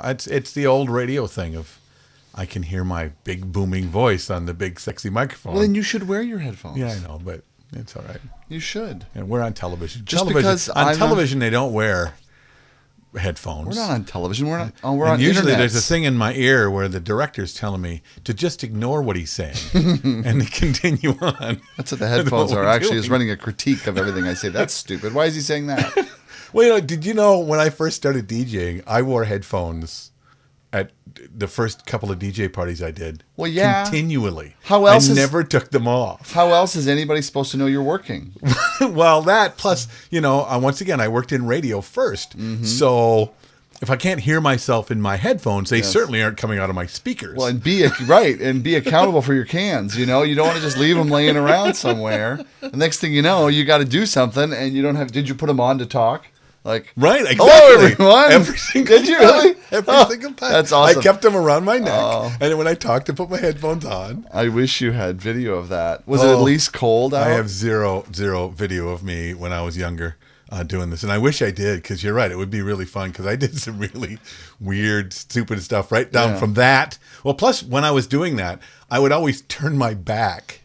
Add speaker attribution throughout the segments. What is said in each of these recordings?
Speaker 1: it's the old radio thing of I can hear my big booming voice on the big sexy microphone.
Speaker 2: Well, then you should wear your headphones.
Speaker 1: Yeah, I know, but it's all right.
Speaker 2: You should.
Speaker 1: And we're on television.
Speaker 2: Just because
Speaker 1: on television they don't wear headphones.
Speaker 2: We're not on television. We're on
Speaker 1: usually
Speaker 2: internet.
Speaker 1: There's a thing in my ear where the director's telling me to just ignore what he's saying and to continue on.
Speaker 2: That's what the headphones are. Actually, is running a critique of everything I say. That's stupid. Why is he saying that?
Speaker 1: Well, did you know when I first started DJing, I wore headphones at the first couple of DJ parties I did.
Speaker 2: Well, yeah.
Speaker 1: Continually.
Speaker 2: How else?
Speaker 1: I never took them off.
Speaker 2: How else is anybody supposed to know you're working?
Speaker 1: Well, that plus, once again, I worked in radio first. Mm-hmm. So if I can't hear myself in my headphones, they certainly aren't coming out of my speakers.
Speaker 2: Well, and be accountable for your cans. You don't want to just leave them laying around somewhere. The next thing you know, you got to do something, and you don't have. Did you put them on to talk?
Speaker 1: Right, exactly.
Speaker 2: Hello, everyone.
Speaker 1: Every single
Speaker 2: Did you really?
Speaker 1: Every single time.
Speaker 2: That's awesome.
Speaker 1: I kept them around my neck, and when I talked, I put my headphones on.
Speaker 2: I wish you had video of that. Was it at least cold out?
Speaker 1: I have zero video of me when I was younger doing this, and I wish I did, because you're right, it would be really fun, because I did some really weird, stupid stuff right down from that. Well, plus, when I was doing that, I would always turn my back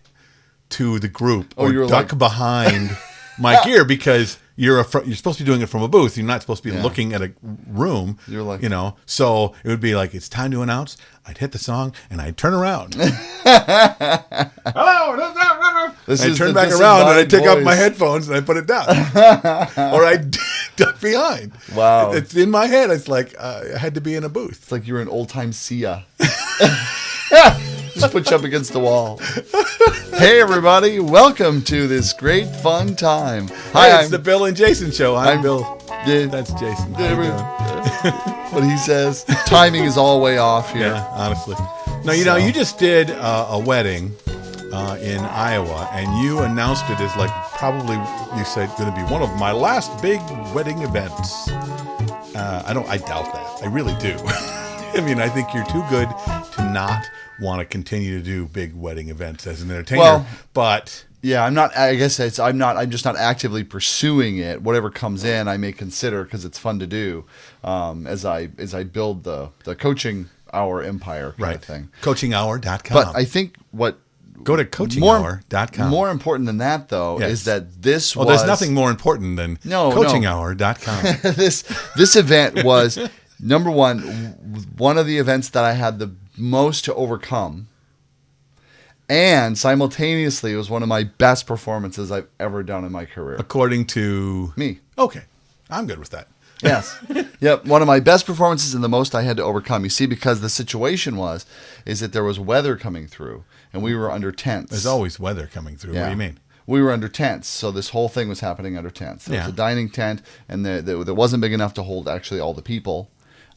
Speaker 1: to the group or duck behind my gear, because you're supposed to be doing it from a booth. You're not supposed to be looking at a room. You're like, So it would be like, it's time to announce. I'd hit the song and I'd turn around. Hello. I'd turn back around and I'd take out my headphones and I'd put it down, or I'd duck behind.
Speaker 2: Wow.
Speaker 1: It's in my head. It's like I had to be in a booth.
Speaker 2: It's like you're an old time Sia. Just put you up against the wall. Hey, everybody. Welcome to this great fun time.
Speaker 1: Hi, it's the Bill and Jason Show. I'm Bill. That's Jason.
Speaker 2: What he says. Timing is all way off here.
Speaker 1: Yeah, honestly. No, you just did a wedding in Iowa, and you announced it as probably, you said, going to be one of my last big wedding events. I doubt that. I really do. I mean, I think you're too good to not want to continue to do big wedding events as an entertainer, but
Speaker 2: yeah, I'm not. I guess I'm just not actively pursuing it. Whatever comes in, I may consider, because it's fun to do. As I build the coaching hour empire kind of thing.
Speaker 1: Coachinghour.com.
Speaker 2: But I think
Speaker 1: go to coachinghour.com.
Speaker 2: More important than that, though, is that this was.
Speaker 1: Well, there's nothing more important than coachinghour.com.
Speaker 2: This event was number one of the events that I had the most to overcome, and simultaneously it was one of my best performances I've ever done in my career,
Speaker 1: according to
Speaker 2: me.
Speaker 1: Okay, I'm good with that.
Speaker 2: Yes. Yep, one of my best performances and the most I had to overcome. You see, because the situation is that there was weather coming through and we were under tents.
Speaker 1: There's always weather coming through. Yeah. What do you mean?
Speaker 2: We were under tents, so this whole thing was happening under tents. There was a dining tent, and there wasn't big enough to hold actually all the people.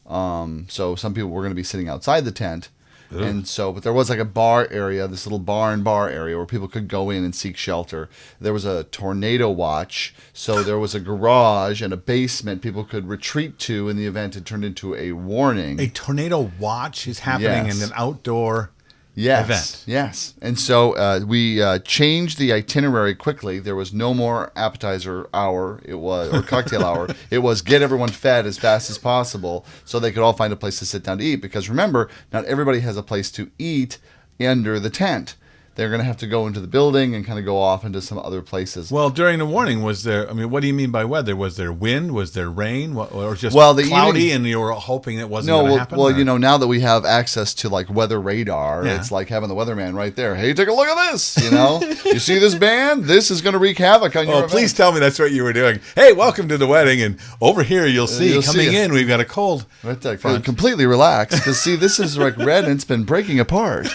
Speaker 2: So some people were going to be sitting outside the tent. Ugh. And so, but there was a bar area, this little bar area where people could go in and seek shelter. There was a tornado watch. So there was a garage and a basement people could retreat to in the event it turned into a warning.
Speaker 1: A tornado watch is happening in an outdoor event.
Speaker 2: Yes. And so we changed the itinerary quickly. There was no more appetizer hour, or cocktail hour. It was get everyone fed as fast as possible so they could all find a place to sit down to eat. Because remember, not everybody has a place to eat under the tent. They're going to have to go into the building and kind of go off into some other places.
Speaker 1: Well, during the warning, what do you mean by weather? Was there wind? Was there rain? Or just cloudy and you were hoping it wasn't going to happen?
Speaker 2: Well, now that we have access to weather radar, it's like having the weatherman right there. Hey, take a look at this. You see this band? This is going to wreak havoc on your event.
Speaker 1: Please tell me that's what you were doing. Hey, welcome to the wedding. And over here, you'll see in, we've got a cold
Speaker 2: right there. Completely relaxed. Because see, this is red and it's been breaking apart.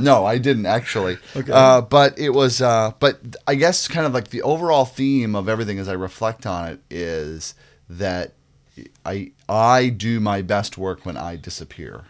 Speaker 2: No, I didn't actually. Okay. But it was. But I guess kind of the overall theme of everything as I reflect on it is that I do my best work when I disappear.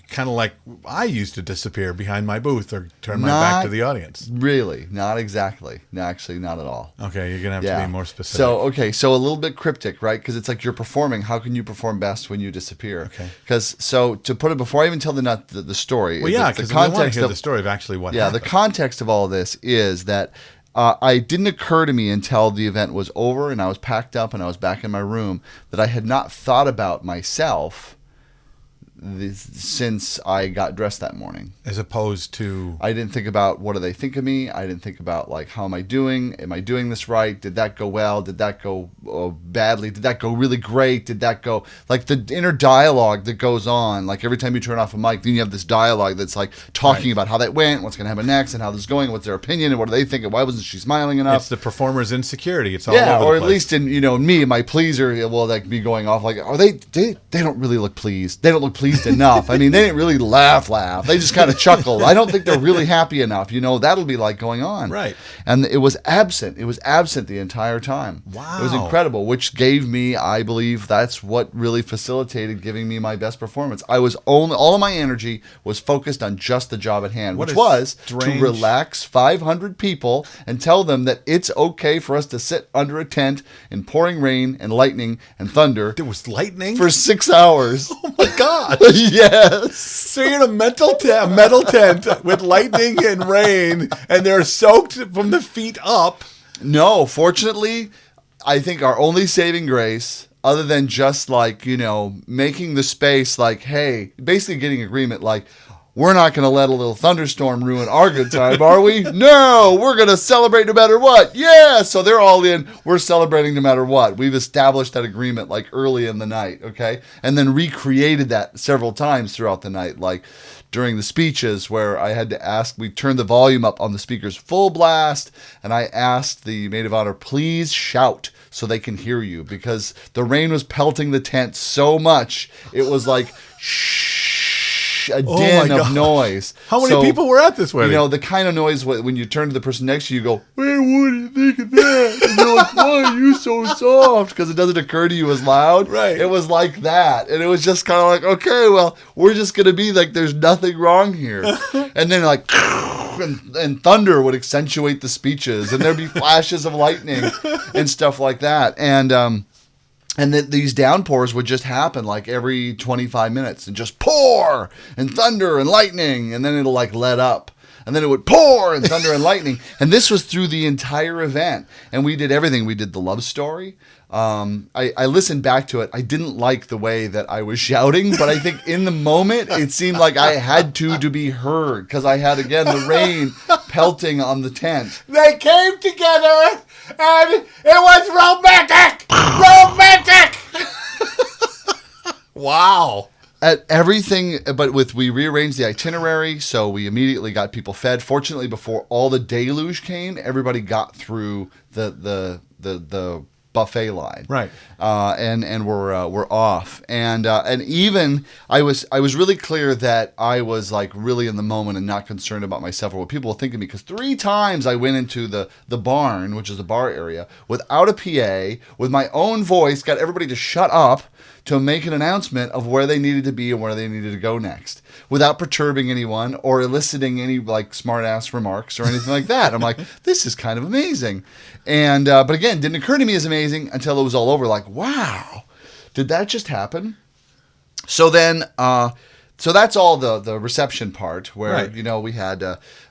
Speaker 1: Kind of like I used to disappear behind my booth or turn my back to the audience.
Speaker 2: Really, not exactly. No, actually, not at all.
Speaker 1: Okay, you're gonna have to be more specific.
Speaker 2: So a little bit cryptic, right? Because it's like you're performing. How can you perform best when you disappear?
Speaker 1: Okay.
Speaker 2: Because to put it before I even tell the story.
Speaker 1: Well, yeah, because we want to hear the story of actually what happened.
Speaker 2: The context of all of this is that it didn't occur to me until the event was over and I was packed up and I was back in my room that I had not thought about myself since I got dressed that morning.
Speaker 1: As opposed to...
Speaker 2: I didn't think about what do they think of me. I didn't think about, like, how am I doing? Am I doing this right? Did that go well? Did that go badly? Did that go really great? Did that go... Like, the inner dialogue that goes on, like, every time you turn off a mic, then you have this dialogue that's, like, talking about how that went, what's going to happen next, and how this is going, what's their opinion, and what do they think, and why wasn't she smiling enough?
Speaker 1: It's the performer's insecurity. It's all over the place.
Speaker 2: Or at least in, me, my pleaser, will, like, be going off, like, are they don't really look pleased. They don't look pleased enough. I mean, they didn't really laugh. They just kind of chuckled. I don't think they're really happy enough. That'll be like going on.
Speaker 1: Right.
Speaker 2: And it was absent. It was absent the entire time.
Speaker 1: Wow.
Speaker 2: It was incredible, which gave me, I believe, that's what really facilitated giving me my best performance. I was all of my energy was focused on just the job at hand, which was to relax 500 people and tell them that it's okay for us to sit under a tent in pouring rain and lightning and thunder.
Speaker 1: There was lightning?
Speaker 2: For 6 hours.
Speaker 1: Oh my God.
Speaker 2: Yes.
Speaker 1: So you're in a metal tent with lightning and rain, and they're soaked from the feet up.
Speaker 2: No, fortunately, I think our only saving grace, other than just like, making the space like, hey, basically getting agreement like, we're not going to let a little thunderstorm ruin our good time, are we? No, we're going to celebrate no matter what. Yeah, so they're all in. We're celebrating no matter what. We've established that agreement like early in the night, okay? And then recreated that several times throughout the night, like during the speeches where I had to ask, we turned the volume up on the speakers full blast, and I asked the maid of honor, please shout so they can hear you, because the rain was pelting the tent so much, it was like, shh. A din of noise.
Speaker 1: How many people were at this wedding?
Speaker 2: The kind of noise when you turn to the person next to you, you go, hey, what do you think of that? And you're like, why are you so soft? Because it doesn't occur to you as loud.
Speaker 1: Right.
Speaker 2: It was like that. And it was just kind of like, okay, well, we're just going to be like, there's nothing wrong here. And then like, and thunder would accentuate the speeches, and there'd be flashes of lightning and stuff like that. And then these downpours would just happen like every 25 minutes and just pour and thunder and lightning. And then it'll like let up. And then it would pour and thunder and lightning. And this was through the entire event. And we did everything. We did the love story. I listened back to it. I didn't like the way that I was shouting, but I think in the moment it seemed like I had to be heard, because I had, again, the rain pelting on the tent.
Speaker 1: They came together and it was romantic! Romantic! Wow.
Speaker 2: At everything, but we rearranged the itinerary, so we immediately got people fed. Fortunately, before all the deluge came, everybody got through the buffet line,
Speaker 1: right?
Speaker 2: And we're off, and even I was really clear that I was like really in the moment and not concerned about myself or what people will think of me, because 3 times I went into the barn, which is a bar area, without a PA, with my own voice, got everybody to shut up, to make an announcement of where they needed to be and where they needed to go next, without perturbing anyone or eliciting any like smart ass remarks or anything like that. I'm like, this is kind of amazing. And, but again, didn't occur to me as amazing until it was all over. Like, wow, did that just happen? So then, so that's all the reception part where, right. We had,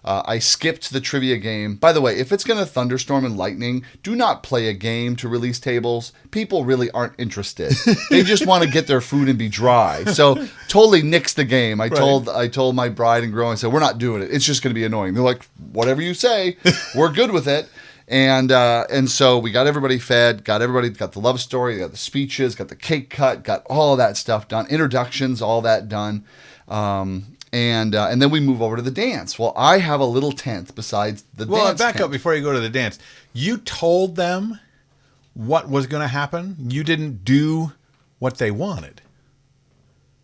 Speaker 2: I skipped the trivia game. By the way, if it's going to thunderstorm and lightning, do not play a game to release tables. People really aren't interested. They just want to get their food and be dry. So totally nixed the game. I told my bride and groom, I said, we're not doing it. It's just going to be annoying. They're like, whatever you say, we're good with it. And so we got everybody fed, got the love story, got the speeches, got the cake cut, got all of that stuff done, introductions, all that done. And then we move over to the dance. Well, I have a little tent besides the dance. Well,
Speaker 1: back up before you go to the dance. You told them what was going to happen. You didn't do what they wanted.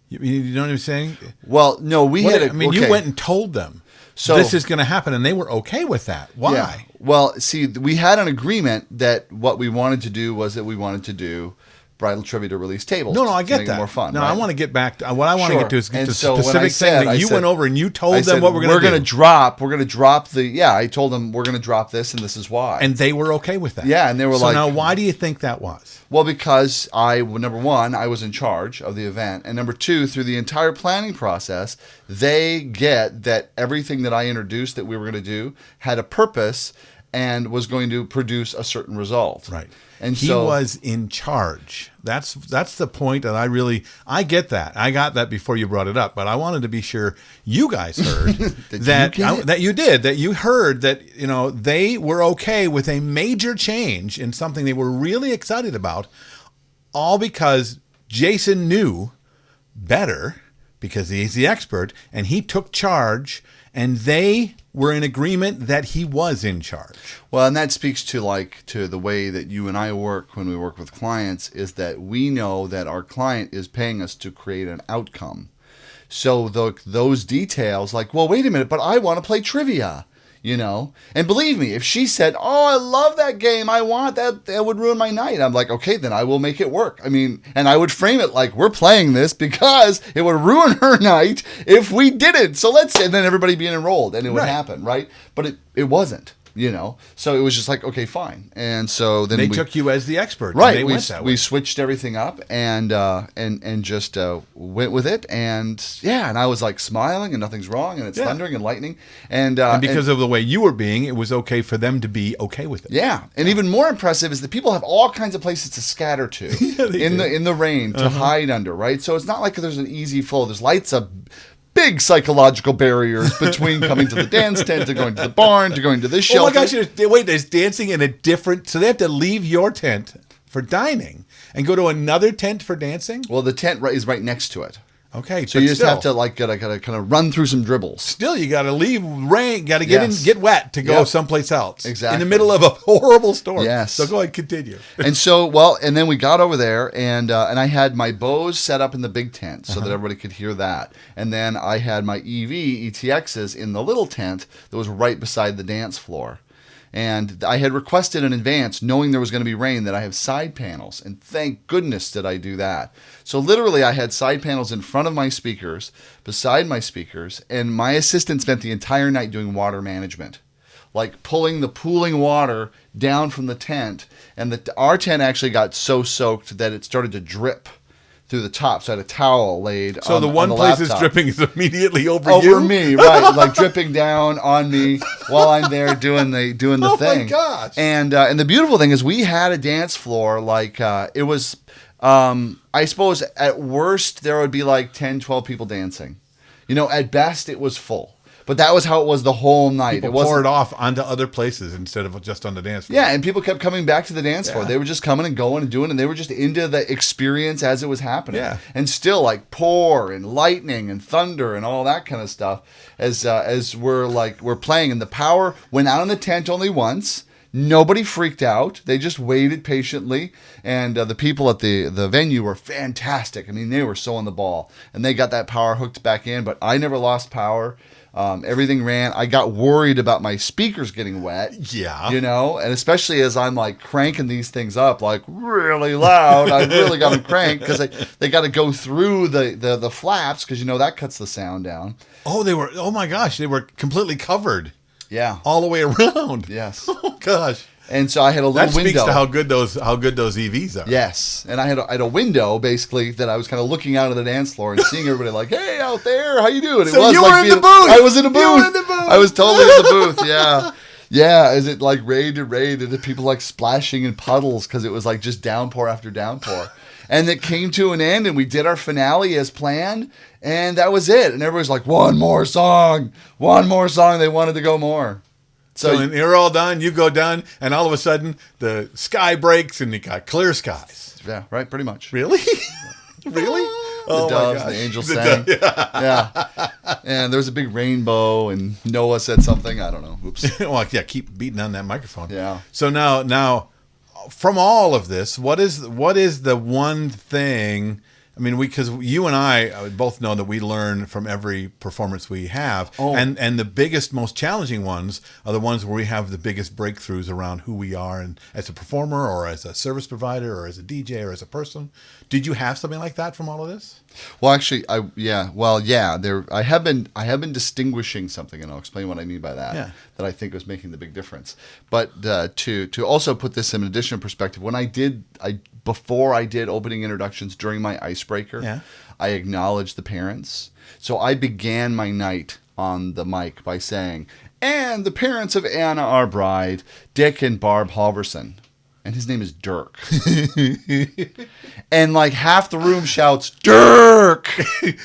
Speaker 1: You know what I'm saying?
Speaker 2: Well, no,
Speaker 1: you went and told them. So this is going to happen, and they were okay with that. Why?
Speaker 2: Yeah. Well, see, we had an agreement that what we wanted to do was that we wanted to do bridal trivia to release tables.
Speaker 1: No, I get
Speaker 2: make
Speaker 1: that.
Speaker 2: It more fun.
Speaker 1: No,
Speaker 2: right?
Speaker 1: I want to get back to what I want to get to is the
Speaker 2: so
Speaker 1: specific thing that you went over and you told them what we're going to do.
Speaker 2: We're going to drop I told them we're going to drop this, and this is why.
Speaker 1: And they were okay with that.
Speaker 2: Yeah, and they were
Speaker 1: so now why do you think that was?
Speaker 2: Well, because number one, I was in charge of the event, and number two, through the entire planning process, they get that everything that I introduced that we were going to do had a purpose, and was going to produce a certain result.
Speaker 1: Right.
Speaker 2: And
Speaker 1: he was in charge. That's the point that I get that. I got that before you brought it up, but I wanted to be sure you guys heard that you heard that, you know, they were okay with a major change in something they were really excited about, all because Jason knew better because he's the expert and he took charge, and they were in agreement that he was in charge.
Speaker 2: Well, and that speaks to the way that you and I work when we work with clients, is that we know that our client is paying us to create an outcome. So those details, like, well, wait a minute, but I want to play trivia, you know? And believe me, if she said, oh, I love that game, I want that would ruin my night. I'm like, okay, then I will make it work. I mean, and I would frame it like, we're playing this because it would ruin her night if we didn't. So let's say, and then everybody being enrolled and it would happen, right? But it wasn't. You know, so it was just like, okay, fine. And so then
Speaker 1: they took you as the expert,
Speaker 2: right?
Speaker 1: And
Speaker 2: we switched everything up and just went with it, and and I was like smiling, and nothing's wrong, and it's thundering and lightning, and
Speaker 1: because of the way you were being, it was okay for them to be okay with it.
Speaker 2: Yeah, and even more impressive is that people have all kinds of places to scatter to in the rain to hide under, right? So it's not like there's an easy flow. There's lights up. Big psychological barriers between coming to the dance tent to going to the barn to going to this shelter.
Speaker 1: Oh my gosh, wait, there's dancing in a different... So they have to leave your tent for dining and go to another tent for dancing?
Speaker 2: Well, the tent is right next to it.
Speaker 1: Okay,
Speaker 2: so you just have to gotta kind of run through some dribbles.
Speaker 1: Still, you gotta leave rain, gotta get in, get wet to go someplace else.
Speaker 2: Exactly.
Speaker 1: In the middle of a horrible storm.
Speaker 2: Yes.
Speaker 1: So go ahead, continue.
Speaker 2: And so, and then we got over there, and I had my Bose set up in the big tent so that everybody could hear that. And then I had my ETXs in the little tent that was right beside the dance floor. And I had requested in advance, knowing there was going to be rain, that I have side panels. And thank goodness did I do that. So literally I had side panels in front of my speakers, beside my speakers, and my assistant spent the entire night doing water management. Like pulling the pooling water down from the tent. And our tent actually got so soaked that it started to drip through the top. So I had a towel laid
Speaker 1: so
Speaker 2: on the
Speaker 1: So the one place it's dripping is immediately over you?
Speaker 2: Over me, right. Like dripping down on me while I'm there doing the thing.
Speaker 1: Oh my gosh.
Speaker 2: And the beautiful thing is we had a dance floor like it was, I suppose at worst there would be like 10, 12 people dancing. You know, at best it was full. But that was how it was the whole night.
Speaker 1: People poured off onto other places instead of just on the dance floor.
Speaker 2: Yeah, and people kept coming back to the dance floor. They were just coming and going and doing, and they were just into the experience as it was happening.
Speaker 1: Yeah.
Speaker 2: And still like pour and lightning and thunder and all that kind of stuff as we're playing. And the power went out in the tent only once. Nobody freaked out. They just waited patiently. And the people at the venue were fantastic. I mean, they were so on the ball. And they got that power hooked back in, but I never lost power. Everything ran. I got worried about my speakers getting wet.
Speaker 1: Yeah.
Speaker 2: You know, and especially as I'm like cranking these things up like really loud. I really got them cranked because they got to go through the flaps because, you know, that cuts the sound down.
Speaker 1: Oh my gosh, they were completely covered.
Speaker 2: Yeah.
Speaker 1: All the way around.
Speaker 2: Yes.
Speaker 1: Oh gosh.
Speaker 2: And so I had a little window.
Speaker 1: That speaks to how good those EVs are.
Speaker 2: Yes, and I had a window basically that I was kind of looking out of the dance floor and seeing everybody like, "Hey, out there, how you doing?"
Speaker 1: So you were in the booth.
Speaker 2: I was in a booth.
Speaker 1: You were in the booth.
Speaker 2: I was totally in the booth. Yeah, yeah. Is it like rain to rain, and the people like splashing in puddles because it was like just downpour after downpour, and it came to an end, and we did our finale as planned, and that was it. And everybody's like, "One more song, one more song." They wanted to go more.
Speaker 1: So you're all done, you go down, and all of a sudden the sky breaks and you got clear skies.
Speaker 2: Yeah, right, pretty much.
Speaker 1: Really? Really?
Speaker 2: The doves, the angels sang. Yeah. And there was a big rainbow, and Noah said something. I don't know. Oops.
Speaker 1: Well, yeah, keep beating on that microphone.
Speaker 2: Yeah.
Speaker 1: So now, from all of this, what is the one thing? I mean, because you and I both know that we learn from every performance we have, and the biggest, most challenging ones are the ones where we have the biggest breakthroughs around who we are, and as a performer, or as a service provider, or as a DJ, or as a person. Did you have something like that from all of this?
Speaker 2: Well, actually, I have been distinguishing something, and I'll explain what I mean by that.
Speaker 1: Yeah.
Speaker 2: That I think was making the big difference. But to also put this in additional perspective, before I did opening introductions during my icebreaker, I acknowledged the parents. So I began my night on the mic by saying, and the parents of Anna, our bride, Dick and Barb Halverson. And his name is Dirk. And like half the room shouts, Dirk!
Speaker 1: They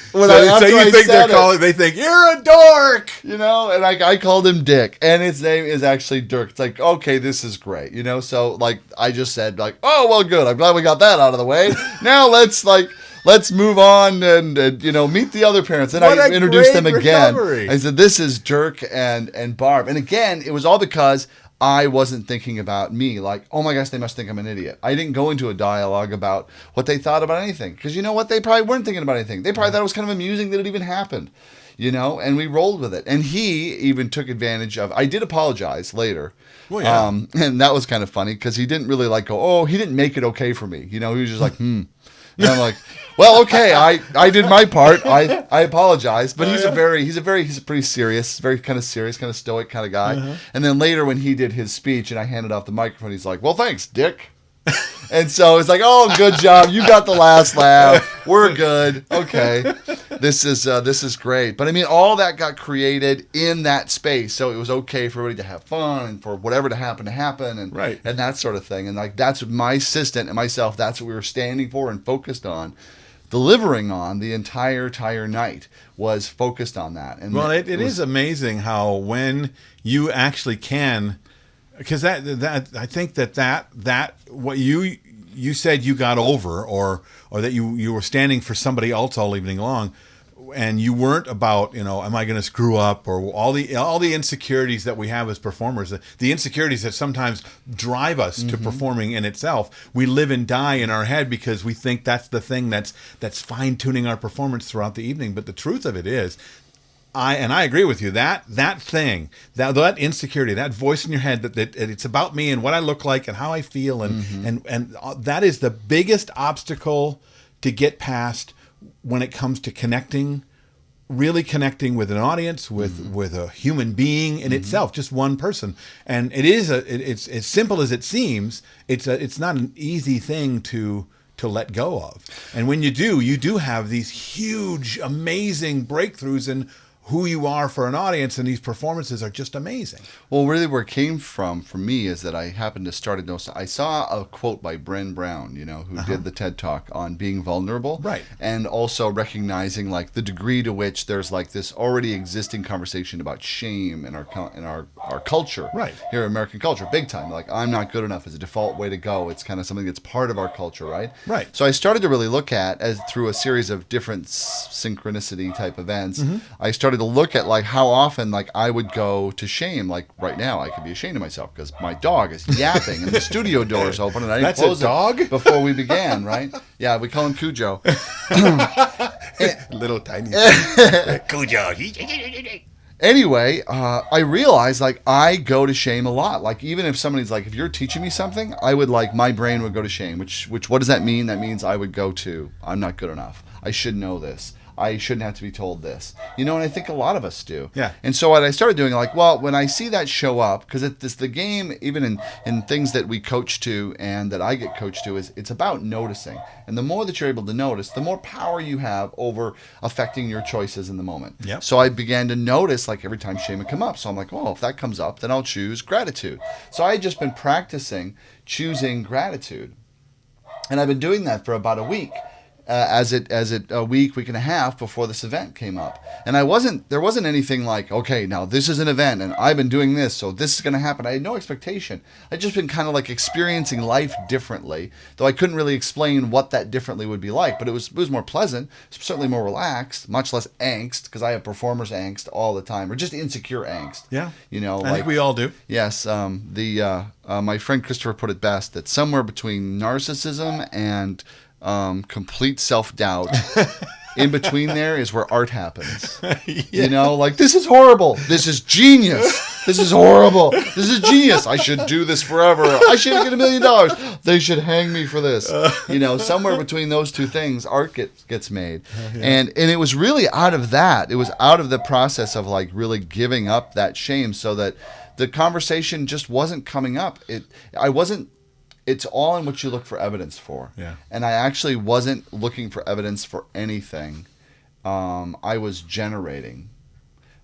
Speaker 1: think, you're a dork!
Speaker 2: You know, and I called him Dick. And his name is actually Dirk. It's like, okay, this is great. You know, so like I just said, like, oh, well, good. I'm glad we got that out of the way. Now let's move on and you know, meet the other parents. And I introduced them again. Recovery. I said, this is Dirk and Barb. And again, it was all because I wasn't thinking about me, like, oh my gosh, they must think I'm an idiot. I didn't go into a dialogue about what they thought about anything. Because you know what? They probably weren't thinking about anything. They probably thought it was kind of amusing that it even happened. You know, and we rolled with it. And he even took advantage of, I did apologize later.
Speaker 1: Well, yeah.
Speaker 2: And that was kind of funny because he didn't really like go, oh, he didn't make it okay for me. You know, he was just like, And I'm like, well, okay, I did my part. I apologize. But he's a pretty serious, very kind of serious, kind of stoic kind of guy. Uh-huh. And then later when he did his speech and I handed off the microphone, he's like, well, thanks, Dick. And so it's like, oh, good job. You got the last laugh. We're good. Okay. This is great. But I mean, all that got created in that space. So it was okay for everybody to have fun and for whatever to happen and
Speaker 1: right.
Speaker 2: And that sort of thing. And like, that's what my assistant and myself, that's what we were standing for and focused on. Delivering on the entire night was focused on that. And
Speaker 1: well, it is amazing how when you actually can, because that I think that what you said you got over or that you were standing for somebody else all evening long, and you weren't about, you know, am I going to screw up, or all the insecurities that we have as performers, the insecurities that sometimes drive us to performing in itself. We live and die in our head because we think that's the thing that's fine tuning our performance throughout the evening. But the truth of it is, I agree with you, that thing, that insecurity, that voice in your head that it's about me and what I look like and how I feel, and that is the biggest obstacle to get past when it comes to really connecting with an audience, with a human being in itself, just one person. And it's as simple as it seems. It's not an easy thing to let go of. And when you do have these huge, amazing breakthroughs in who you are for an audience, and these performances are just amazing.
Speaker 2: Well, really where it came from for me is that I happened to start I saw a quote by Brené Brown, you know, who did the TED Talk on being vulnerable.
Speaker 1: Right.
Speaker 2: And also recognizing like the degree to which there's like this already existing conversation about shame in our culture.
Speaker 1: Right.
Speaker 2: Here in American culture, big time. Like, I'm not good enough is a default way to go. It's kind of something that's part of our culture, right?
Speaker 1: Right.
Speaker 2: So I started to really look at, as through a series of different synchronicity type events, I started to look at like how often like I would go to shame. Like right now I could be ashamed of myself because my dog is yapping and the studio door is open and I didn't close it before we began, right? Yeah, we call him Cujo.
Speaker 1: Little tiny
Speaker 2: Cujo. Anyway, I realized like I go to shame a lot. Like even if somebody's like, if you're teaching me something, I would like, my brain would go to shame, which what does that mean? That means I would go to, I'm not good enough. I should know this. I shouldn't have to be told this. You know, and I think a lot of us do.
Speaker 1: Yeah.
Speaker 2: And so what I started doing, like, well, when I see that show up, because it's the game, even in things that we coach to and that I get coached to, is it's about noticing. And the more that you're able to notice, the more power you have over affecting your choices in the moment.
Speaker 1: Yep.
Speaker 2: So I began to notice, like, every time shame would come up. So I'm like, well, if that comes up, then I'll choose gratitude. So I had just been practicing choosing gratitude. And I've been doing that for about a week. A week and a half before this event came up. And there wasn't anything like, okay, now this is an event and I've been doing this, so this is going to happen. I had no expectation. I'd just been kind of like experiencing life differently, though I couldn't really explain what that differently would be like. But it was more pleasant, certainly more relaxed, much less angst, because I have performer's angst all the time, or just insecure angst.
Speaker 1: Yeah.
Speaker 2: You know,
Speaker 1: I think we all do.
Speaker 2: Yes. My friend Christopher put it best, that somewhere between narcissism and complete self-doubt, in between there is where art happens. Yeah. You know, like, this is horrible. This is genius. This is horrible. This is genius. I should do this forever. I should get $1 million. They should hang me for this. You know, somewhere between those two things, art gets made. Yeah. And it was really out of that. It was out of the process of like really giving up that shame, so that the conversation just wasn't coming up. It's all in what you look for evidence for.
Speaker 1: Yeah.
Speaker 2: And I actually wasn't looking for evidence for anything. I was generating.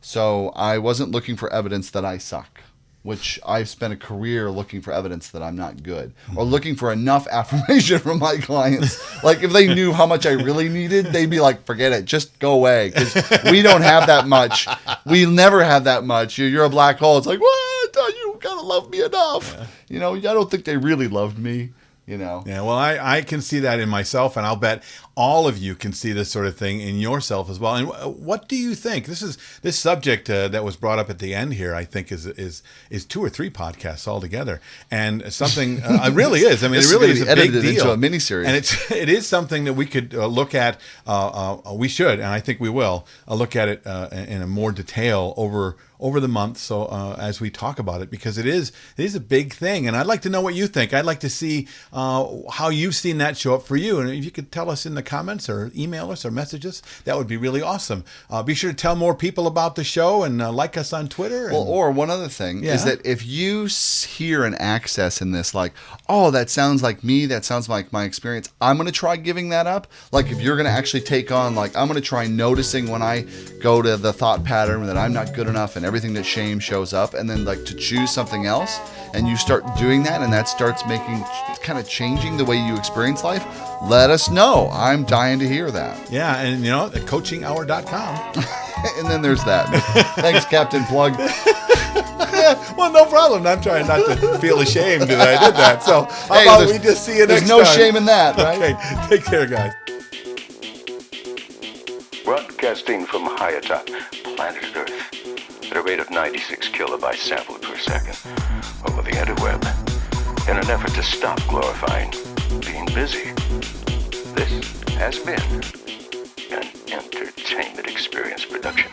Speaker 2: So I wasn't looking for evidence that I suck, which I've spent a career looking for evidence that I'm not good, or looking for enough affirmation from my clients. Like if they knew how much I really needed, they'd be like, forget it, just go away. Because we don't have that much. We never have that much. You're a black hole. It's like, what? You gotta love me enough. Yeah. You know, I don't think they really loved me. You know.
Speaker 1: Yeah, well, I can see that in myself, and I'll bet all of you can see this sort of thing in yourself as well. And what do you think? This subject that was brought up at the end here, I think, is 2 or 3 podcasts altogether, and something it really is. I mean, it really is a big deal.
Speaker 2: Into a miniseries,
Speaker 1: and it is something that we could look at. We should, and I think we will look at it in a more detail over the month, so as we talk about it, because it is a big thing, and I'd like to know what you think. I'd like to see how you've seen that show up for you, and if you could tell us in the comments or email us or message us, that would be really awesome. Be sure to tell more people about the show and like us on Twitter.
Speaker 2: Well, or one other thing is that if you hear an access in this, like, oh, that sounds like me, that sounds like my experience, I'm going to try giving that up. Like if you're going to actually take on, like, I'm going to try noticing when I go to the thought pattern that I'm not good enough and everything that shame shows up, and then like to choose something else, and you start doing that, and that starts making kind of changing the way you experience life, let us know. I'm dying to hear that.
Speaker 1: Yeah, and you know, at coachinghour.com.
Speaker 2: And then there's that. Thanks, Captain Plug.
Speaker 1: Well, no problem. I'm trying not to feel ashamed that I did that. So how about we just see you next time?
Speaker 2: There's no shame in that, right?
Speaker 1: Okay, take care, guys.
Speaker 3: Broadcasting from high atop planet Earth at a rate of 96 kilobytes sampled per second over the interweb in an effort to stop glorifying being busy. This has been an entertainment experience production.